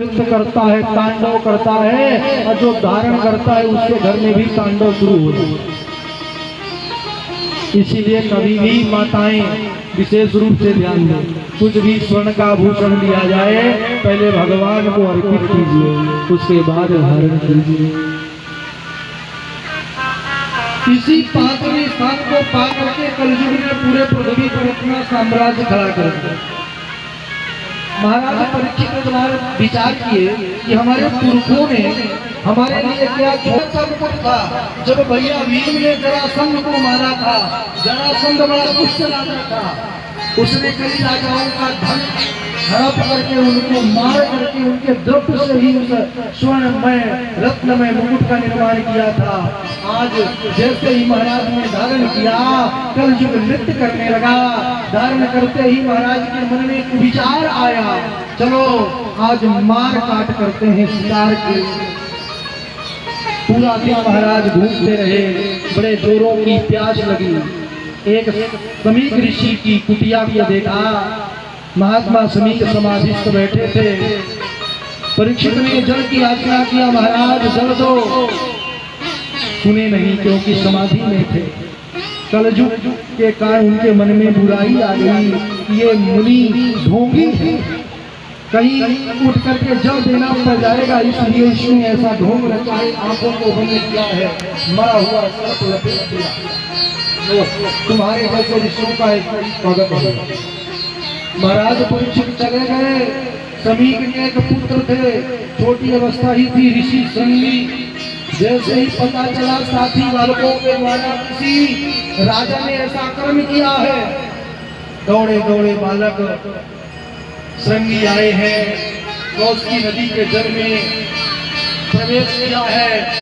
नृत्य करता है, तांडव करता है, और जो धारण करता है उसके घर में भी तांडव शुरू हो जाता है। इसीलिए कभी भी माताएं विशेष रूप से ध्यान दें, कुछ भी स्वर्ण का आभूषण लिया जाए पहले भगवान को अर्पित कीजिए, उसके बाद धारण कीजिए। इसी पांचवें स्थान को पा करके कलयुग ने पूरे पृथ्वी पर अपना साम्राज्य खड़ा कर दिया। महाराज परीक्षित ने तुम्हारे विचार किए कि हमारे पुरखों ने हमारे लिए क्या छोटा मुकुट था। जब भैया भीम ने जरासंध को मारा था, जरासंध बड़ा दुष्ट राजा था, उसने कई राजाओं का धन हड़प करके उनको मार करके उनके द्रव्य से ही उस स्वर्णमय रत्नमय मुकुट का निर्माण किया था। आज जैसे ही महाराज ने धारण किया, कलयुग नृत्य करने लगा। धारण करते ही महाराज के मन में एक विचार आया, चलो आज मार काट करते हैं शिकार के। पूरा दिन महाराज घूमते रहे, बड़े जोरों की प्यास लगी। एक समीक ऋषि की कुटिया को देखा, महात्मा समीक समाधिस्थ बैठे थे। परीक्षित ने जल की याचना किया, महाराज जल दो। सुने नहीं, क्योंकि समाधि में थे। कलयुग के कारण उनके मन में बुराई आ गई, ये मुनि ढोंगी है, कहीं उठ करके जल देना पड़ जाएगा, इसलिए इसने ऐसा ढोंग रचाए, आंखों को बंद किया है, मरा हुआ सर्प लपेट दिया। तुम्हारे जैसे ऋषियों का एक स्वागत है। महाराज परीक्षित चले गए। समीक के एक पुत्र थे, छोटी अवस्था ही थी, ऋषि श्रृंगी। जैसे ही पता चला साथी बालकों के द्वारा किसी राजा ने ऐसा कर्म किया है, दौड़े दौड़े बालक श्रृंगी आए हैं, कौशिकी नदी के जल में प्रवेश किया है।